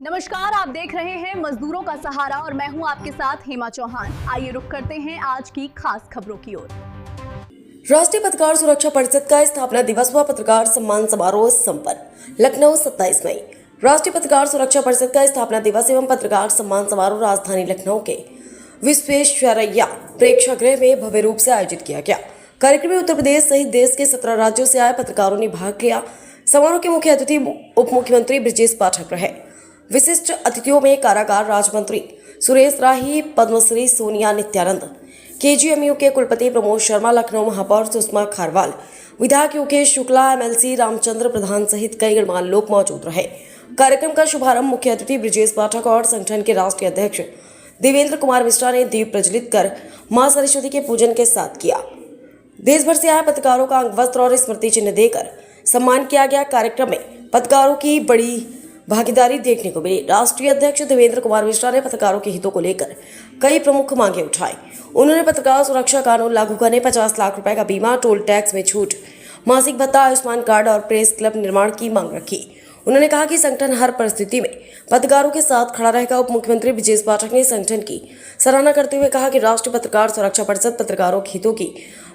नमस्कार, आप देख रहे हैं मजदूरों का सहारा और मैं हूं आपके साथ हेमा चौहान। आइए रुक करते हैं आज की खास खबरों की ओर। राष्ट्रीय पत्रकार सुरक्षा परिषद का स्थापना दिवस व पत्रकार सम्मान समारोह संपन्न। लखनऊ 27 मई। राष्ट्रीय पत्रकार सुरक्षा परिषद का स्थापना दिवस एवं पत्रकार सम्मान समारोह राजधानी लखनऊ के विश्वेश्वरैया प्रेक्षागृह में भव्य रूप से आयोजित किया गया। कार्यक्रम में उत्तर प्रदेश सहित देश के 17 राज्यों से आए पत्रकारों ने भाग लिया। समारोह के मुख्य अतिथि उप मुख्यमंत्री ब्रजेश पाठक रहे। विशिष्ट अतिथियों में कारागार राज्य मंत्री सुरेश राही, पद्मश्री सोनिया नित्यानंद, केजीएमयू के कुलपति प्रमोद शर्मा, लखनऊ महापौर सुषमा खारवाल, विधायक योगेश शुक्ला, एमएलसी रामचंद्र प्रधान सहित कई गणमान्य लोग मौजूद रहे। कार्यक्रम का शुभारंभ मुख्य अतिथि ब्रजेश पाठक और संगठन के राष्ट्रीय अध्यक्ष देवेंद्र कुमार मिश्रा ने दीप प्रज्वलित कर मां सरस्वती के पूजन के साथ किया। देश भर से आए पत्रकारों का अंगवस्त्र और स्मृति चिन्ह देकर सम्मान किया गया। कार्यक्रम में पत्रकारों की बड़ी भागीदारी देखने को मिली। राष्ट्रीय अध्यक्ष देवेंद्र कुमार मिश्रा ने पत्रकारों के हितों को लेकर कई प्रमुख मांगे उठाई। उन्होंने पत्रकार सुरक्षा कानून लागू करने, 50 लाख रुपए का बीमा, टोल टैक्स में छूट, मासिक भत्ता, आयुष्मान कार्ड और प्रेस क्लब निर्माण की मांग रखी। उन्होंने कहा कि संगठन हर परिस्थिति में पत्रकारों के साथ खड़ा रहेगा। उप मुख्यमंत्री ब्रजेश पाठक ने संगठन की सराहना करते हुए कहा कि राष्ट्रीय पत्रकार सुरक्षा परिषद पत्रकारों के हितों की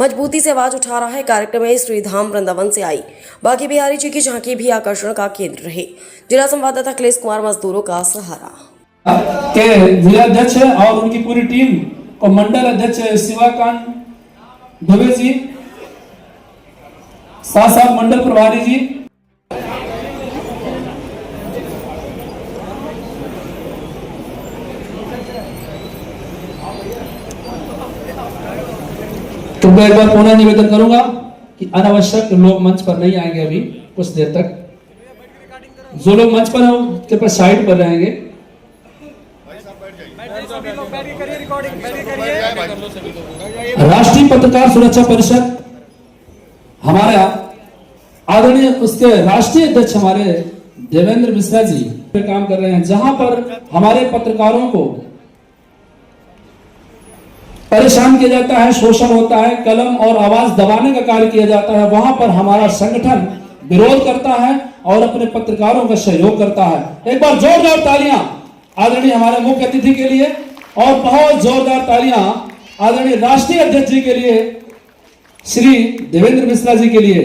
मजबूती से आवाज उठा रहा है। कार्यक्रम में श्रीधाम वृंदावन से आई बाकी बिहारी जी की झांकी भी आकर्षण का केंद्र रही। जिला संवाददाता अखिलेश कुमार, मजदूरों का सहारा के जिला अध्यक्ष और उनकी पूरी टीम और मंडल अध्यक्ष शिवाकांत दुबे जी, साथ मंडल प्रभारी जी, तो मैं एक बार पुनः निवेदन करूंगा कि अनावश्यक लोग मंच पर नहीं आएंगे। अभी कुछ देर तक जो लोग मंच पर हैं उसके पर साइड पर रहेंगे। राष्ट्रीय पत्रकार सुरक्षा परिषद हमारा आदरणीय उसके राष्ट्रीय अध्यक्ष हमारे देवेंद्र मिश्रा जी पे काम कर रहे हैं। जहां पर हमारे पत्रकारों को परेशान किया जाता है, शोषण होता है, कलम और आवाज दबाने का कार्य किया जाता है, वहां पर हमारा संगठन विरोध करता है और अपने पत्रकारों का सहयोग करता है। एक बार जोरदार तालियां आदरणीय हमारे मुख्य अतिथि के लिए और बहुत जोरदार तालियां आदरणीय राष्ट्रीय अध्यक्ष जी के लिए, श्री देवेंद्र मिश्रा जी के लिए।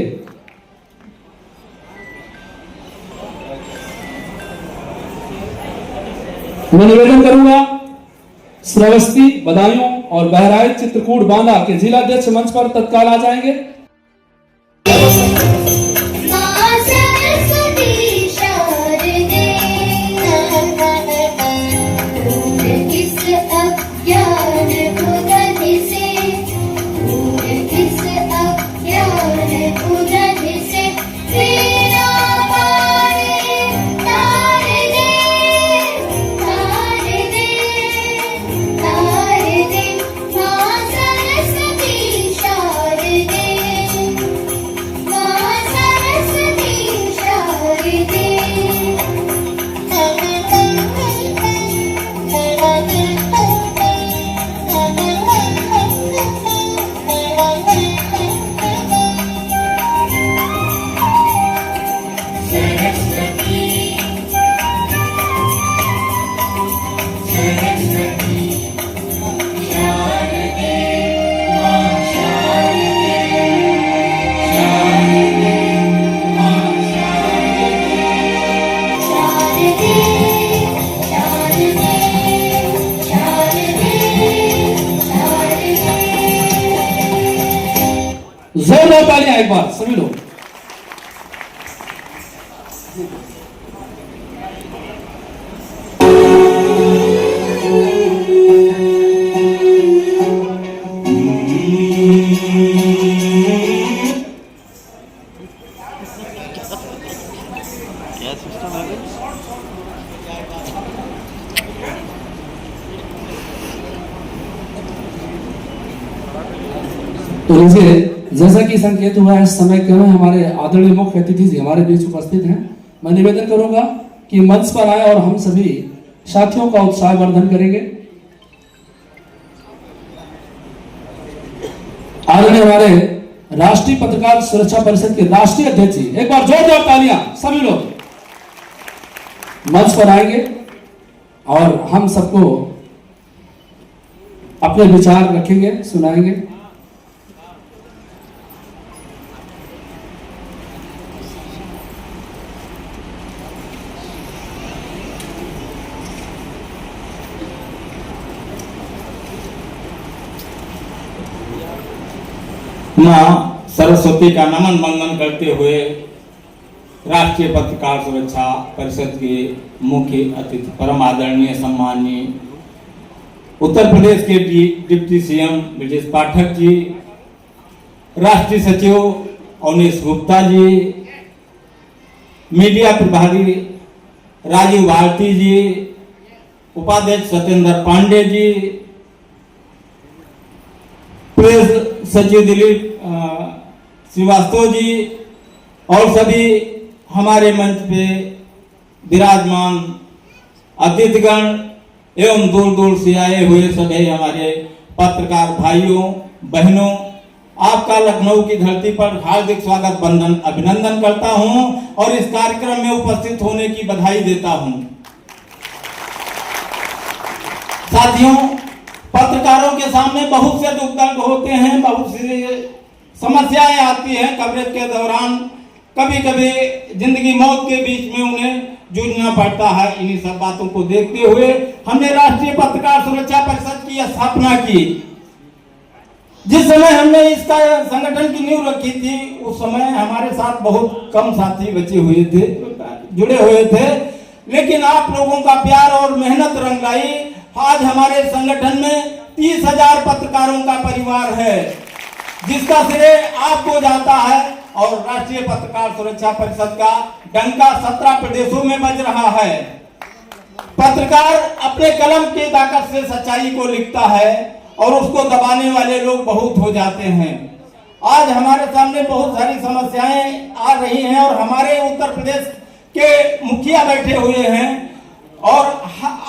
मैं निवेदन करूंगा श्रावस्ती, बदायूं और बहराइच, चित्रकूट, बांदा के जिला अध्यक्ष मंच पर तत्काल आ जाएंगे। जोरदार तालियां एक बार सभी लोग। तो लीजिए, जैसा कि संकेत हुआ है, समय कम है, हमारे आदरणीय मुख्य अतिथि जी हमारे बीच उपस्थित हैं। मैं निवेदन करूंगा कि मंच पर आए और हम सभी साथियों का उत्साहवर्धन करेंगे। आदरणीय हमारे राष्ट्रीय पत्रकार सुरक्षा परिषद के राष्ट्रीय अध्यक्ष जी, एक बार जोरदार तालियां सभी लोग। मंच पर आएंगे और हम सबको अपने विचार रखेंगे, सुनाएंगे। मां सरस्वती का नमन वंदन करते हुए राष्ट्रीय पत्रकार सुरक्षा परिषद के मुख्य अतिथि परम आदरणीय सम्माननीय उत्तर प्रदेश के डिप्टी सीएम ब्रजेश पाठक जी, राष्ट्रीय सचिव अवनीश गुप्ता जी, मीडिया प्रभारी राजीव भारती जी, उपाध्यक्ष सत्येंद्र पांडे जी, प्रेस सचिव दिलीप श्रीवास्तव जी और सभी हमारे मंच पे विराजमान अतिथिगण एवं दूर दूर से आए हुए सभी हमारे पत्रकार भाइयों बहनों, आपका लखनऊ की धरती पर हार्दिक स्वागत वंदन अभिनंदन करता हूं और इस कार्यक्रम में उपस्थित होने की बधाई देता हूं। साथियों, पत्रकारों के सामने बहुत से दुख दर्द होते हैं, बहुत सी समस्याएं आती हैं कवरेज के दौरान। कभी कभी जिंदगी मौत के बीच में उन्हें जूझना पड़ता है। इन्हीं सब बातों को देखते हुए हमने राष्ट्रीय पत्रकार सुरक्षा परिषद की स्थापना की। जिस समय हमने इसका संगठन की नींव रखी थी, उस समय हमारे साथ बहुत कम साथी बचे हुए थे, जुड़े हुए थे, लेकिन आप लोगों का प्यार और मेहनत रंग लाई। आज हमारे संगठन में 30,000 पत्रकारों का परिवार है, जिसका श्रेय आपको जाता है। और राष्ट्रीय पत्रकार सुरक्षा परिषद का डंका 17 प्रदेशों में बज रहा है। पत्रकार अपने कलम की ताकत से सच्चाई को लिखता है और उसको दबाने वाले लोग बहुत हो जाते हैं। आज हमारे सामने बहुत सारी समस्याएं आ रही हैं और हमारे उत्तर प्रदेश के मुखिया बैठे हुए हैं और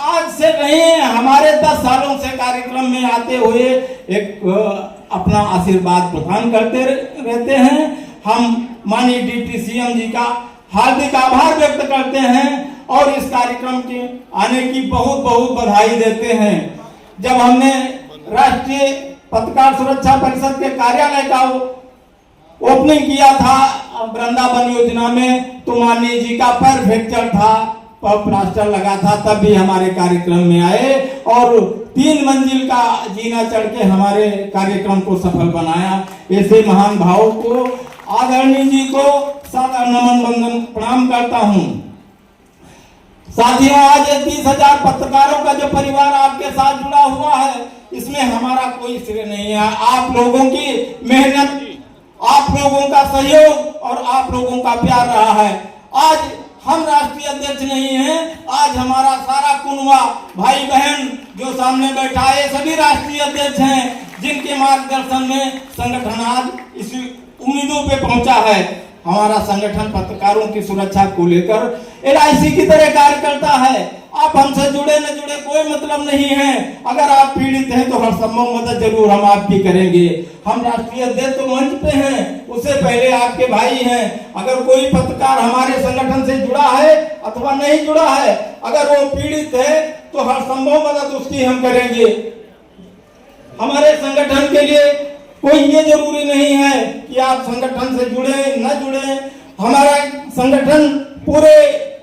आज से नहीं, हमारे 10 सालों से कार्यक्रम में आते हुए एक अपना आशीर्वाद प्रदान करते रहते हैं। हम माननीय डिप्टी सीएम जी का हार्दिक आभार व्यक्त करते हैं और इस कार्यक्रम के आने की बहुत बहुत बधाई देते हैं। जब हमने राष्ट्रीय पत्रकार सुरक्षा परिषद के कार्यालय का ओपनिंग किया था वृंदावन योजना में, तो माननीय जी का पैर फ्रैक्चर था, प्लास्टर लगा था, तब भी हमारे कार्यक्रम में आए और 3 मंजिल का जीना चढ़ के हमारे कार्यक्रम को सफल बनाया। ऐसे महान भाव को, आदरणीय जी को सादर नमन वंदन प्रणाम करता हूं। साथियों, आज 30,000 पत्रकारों का जो परिवार आपके साथ जुड़ा हुआ है, इसमें हमारा कोई श्रेय नहीं है। आप लोगों की मेहनत, आप लोगों का सहयोग और आप लोगों का प्यार रहा है। आज हम राष्ट्रीय अध्यक्ष नहीं हैं, आज हमारा सारा कुनवा भाई बहन जो सामने बैठा है सभी राष्ट्रीय अध्यक्ष हैं, जिनके मार्गदर्शन में संगठन आज इस उम्मीदों पे पहुंचा है। हमारा संगठन पत्रकारों की सुरक्षा को लेकर LIC की तरह कार्य करता है। आप हमसे जुड़े न जुड़े कोई मतलब नहीं है। अगर आप पीड़ित हैं तो हर संभव मदद जरूर हम आपकी करेंगे। हम राष्ट्रीय अध्यक्ष तो मंच पे हैं, उससे पहले आपके भाई हैं। अगर कोई पत्रकार हमारे संगठन से जुड़ा है अथवा नहीं जुड़ा है, अगर वो पीड़ित है तो हर संभव मदद उसकी हम करेंगे। हमारे संगठन के लिए कोई ये जरूरी नहीं है कि आप संगठन से जुड़े न जुड़े। हमारा संगठन पूरे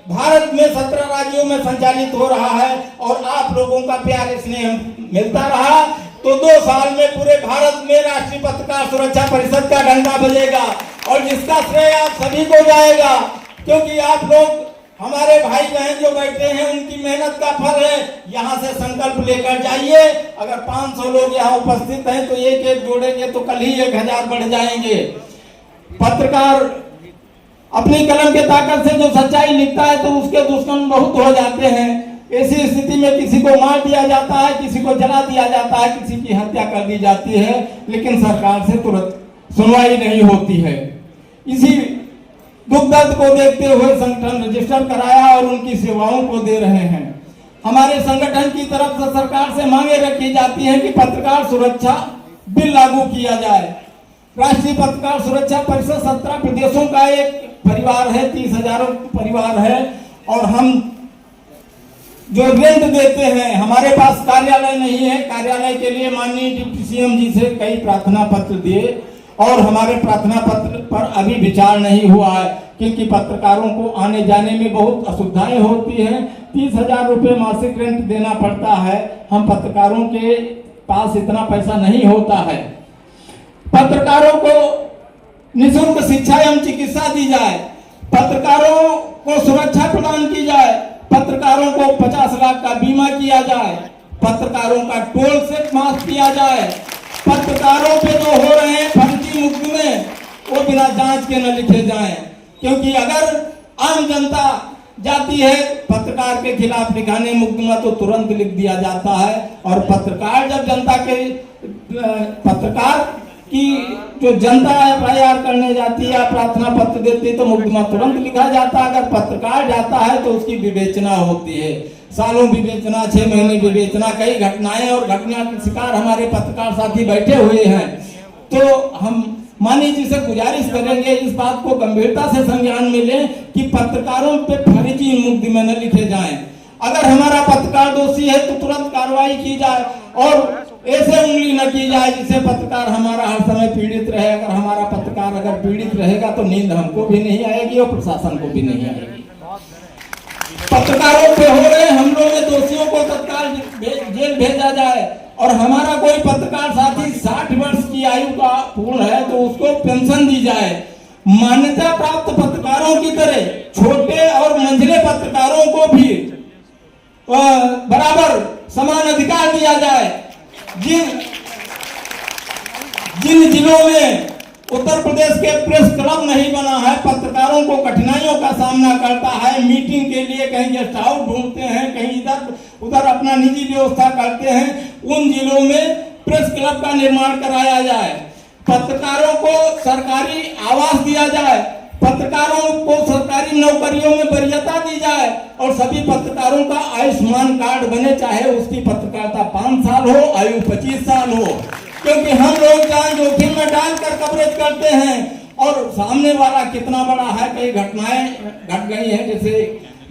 भारत में 17 राज्यों में संचालित हो रहा है और आप लोगों का प्यार स्नेह मिलता रहा तो 2 साल में पूरे भारत में राष्ट्रीय पत्रकार सुरक्षा परिषद का डंका बजेगा और जिसका श्रेय आप सभी को जाएगा, क्योंकि आप लोग हमारे भाई बहन जो बैठे हैं उनकी मेहनत का फल है। यहाँ से संकल्प लेकर जाइए। अगर 500 लोग यहाँ उपस्थित हैं तो एक एक जोड़ेंगे तो कल ही 1000 बढ़ जाएंगे। पत्रकार अपनी कलम के ताकत से जो सच्चाई लिखता है तो उसके दुश्मन बहुत हो जाते हैं। ऐसी स्थिति में किसी को मार दिया जाता है, किसी को जला दिया जाता है, किसी की हत्या कर दी जाती है, लेकिन सरकार से तुरंत सुनवाई नहीं होती है। इसी दुख दर्द को देखते हुए संगठन रजिस्टर कराया और उनकी सेवाओं को दे रहे हैं। हमारे संगठन की तरफ से सरकार से मांगे रखी जाती है कि पत्रकार सुरक्षा बिल लागू किया जाए। राष्ट्रीय पत्रकार सुरक्षा परिषद 17 प्रदेशों का एक परिवार है, 30,000 परिवार है और हम जो रेंट देते हैं, हमारे पास कार्यालय नहीं है। कार्यालय के लिए माननीय डिप्टी सीएम जी से कई प्रार्थना पत्र दिए और हमारे प्रार्थना पत्र पर अभी विचार नहीं हुआ है, क्योंकि पत्रकारों को आने जाने में बहुत असुविधाएं होती हैं। 30,000 रुपये मासिक रेंट देना पड़ता है। हम पत्रकारों के पास इतना पैसा नहीं होता है। पत्रकारों को निःशुल्क शिक्षा एवं चिकित्सा दी जाए, पत्रकारों को सुरक्षा प्रदान की जाए, पत्रकारों को 50 लाख का बीमा किया जाए, पत्रकारों का टोल से माफ किया जाए, पत्रकारों पे जो हो रहे हैं फर्जी मुकदमे वो बिना जांच के न लिखे जाएं, क्योंकि अगर आम जनता जाती है पत्रकार के खिलाफ लिखाने मुकदमा तो तुरंत लिख दिया जाता है, और पत्रकार जब जनता के पत्रकार की जो जनता एफआईआर करने जाती है या प्रार्थना पत्र देती है तो मुकदमा तुरंत लिखा जाता है। अगर पत्रकार जाता है तो उसकी विवेचना होती है, सालों विवेचना, 6 महीने विवेचना। कई घटनाएं और घटना के शिकार हमारे पत्रकार साथी बैठे हुए हैं। तो हम माननीय जी से गुजारिश करेंगे इस बात को गंभीरता से संज्ञान में लें कि पत्रकारों पे फर्जी मुकदमे न लिखे जाएं। अगर हमारा पत्रकार दोषी है तो तुरंत कार्रवाई की जाए और ऐसे उंगली न की जाए जिससे पत्रकार हमारा हर समय पीड़ित रहे। अगर हमारा पत्रकार अगर पीड़ित रहेगा तो नींद हमको भी नहीं आएगी और प्रशासन को भी नहीं आएगी। पत्रकारों पे हो रहे हमलों में दोषियों को तत्काल जेल भेजा जाए, और हमारा कोई पत्रकार साथी 60 वर्ष की आयु का पूर्ण है तो उसको पेंशन दी जाए। मान्यता प्राप्त पत्रकारों की तरह छोटे और मंझले पत्रकारों को भी बराबर समान अधिकार दिया जाए। जिन जिलों में उत्तर प्रदेश के प्रेस क्लब नहीं बना है, पत्रकारों को कठिनाइयों का सामना करता है, मीटिंग के लिए कहीं गेस्ट हाउस ढूंढते हैं, कहीं इधर उधर अपना निजी व्यवस्था करते हैं, उन जिलों में प्रेस क्लब का निर्माण कराया जाए। पत्रकारों को सरकारी आवास दिया जाए, पत्रकारों को सरकारी नौकरियों में वरीयता दी जाए, और सभी पत्रकारों का आयुष्मान कार्ड बने, चाहे उसकी पत्रकारिता 5 साल हो, आयु 25 साल हो, क्योंकि हम लोग जान जोखिम में डालकर कवरेज करते हैं और सामने वाला कितना बड़ा है। कई घटनाएं घट गई हैं, जैसे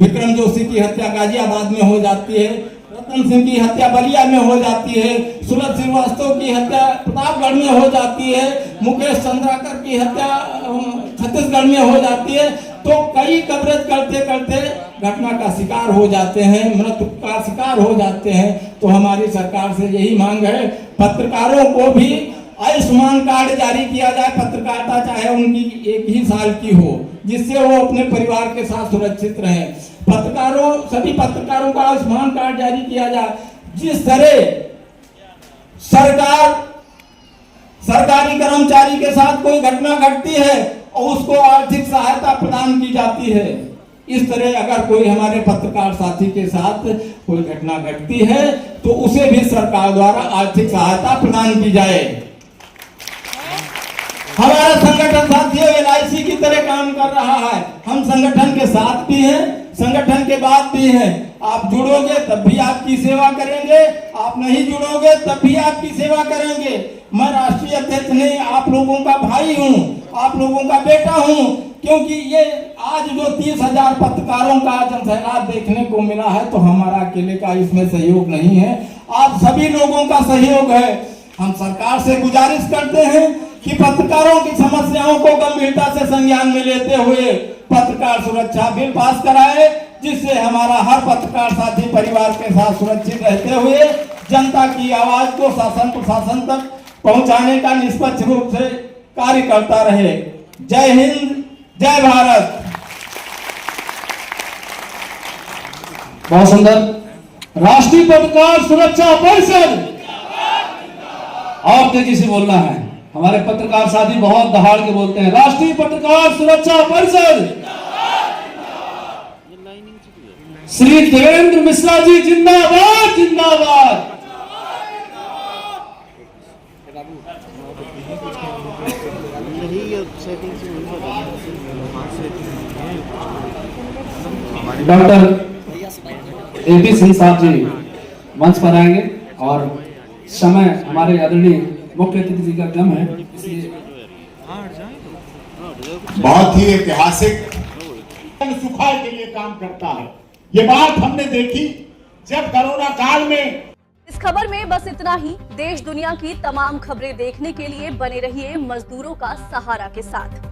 विक्रम जोशी की हत्या गाजियाबाद में हो जाती है, रतन सिंह की हत्या बलिया में हो जाती है, सुरज श्रीवास्तव की हत्या प्रतापगढ़ में हो जाती है, मुकेश चंद्राकर की हत्या छत्तीसगढ़ में हो जाती है। तो कई कवरेज करते करते घटना का शिकार हो जाते हैं, मृत्यु का शिकार हो जाते हैं। तो हमारी सरकार से यही मांग है, पत्रकारों को भी आयुष्मान कार्ड जारी किया जाए। पत्रकारिता चाहे उनकी 1 ही साल की हो, जिससे वो अपने परिवार के साथ सुरक्षित रहें। सभी पत्रकारों का आयुष्मान कार्ड जारी किया जाए। जिस तरह सरकारी कर्मचारी के साथ कोई घटना घटती है और उसको आर्थिक सहायता प्रदान की जाती है, इस तरह अगर कोई हमारे पत्रकार साथी के साथ कोई घटना घटती है तो उसे भी सरकार द्वारा आर्थिक सहायता प्रदान की जाए। हमारा संगठन साथियों LIC की तरह काम कर रहा है। हम संगठन के साथ भी हैं, संगठन के बाद भी हैं। आप जुड़ोगे तब भी आपकी सेवा करेंगे, आप नहीं जुड़ोगे तब भी आपकी सेवा करेंगे। मैं राष्ट्रीय अध्यक्ष नहीं, आप लोगों का भाई हूँ, आप लोगों का बेटा हूँ, क्योंकि ये आज जो 30,000 पत्रकारों का जनसैलाब देखने को मिला है तो हमारा अकेले का इसमें सहयोग नहीं है, आप सभी लोगों का सहयोग है। हम सरकार से गुजारिश करते हैं कि पत्रकारों की समस्याओं को गंभीरता से संज्ञान में लेते हुए पत्रकार सुरक्षा बिल पास कराए, जिससे हमारा हर पत्रकार साथी परिवार के साथ सुरक्षित रहते हुए जनता की आवाज को शासन प्रशासन तक पहुंचाने का निष्पक्ष रूप से कार्य करता रहे। जय हिंद, जय भारत। बहुत सुंदर। राष्ट्रीय पत्रकार सुरक्षा परिषद, और तेजी से बोलना है, हमारे पत्रकार साथी बहुत दहाड़ के बोलते हैं। राष्ट्रीय पत्रकार सुरक्षा परिषद, श्री देवेंद्र मिश्रा जी जिंदाबाद जिंदाबाद। डॉक्टर AP सिंह साहब जी मंच पर आएंगे और समय हमारे आदरणीय मुख्य अतिथि जी का कम है, इसलिए बहुत ही ऐतिहासिक सुखाड़ के लिए काम करता है। ये बात हमने देखी जब कोरोना काल में। इस खबर में बस इतना ही। देश दुनिया की तमाम खबरें देखने के लिए बने रहिए मजदूरों का सहारा के साथ।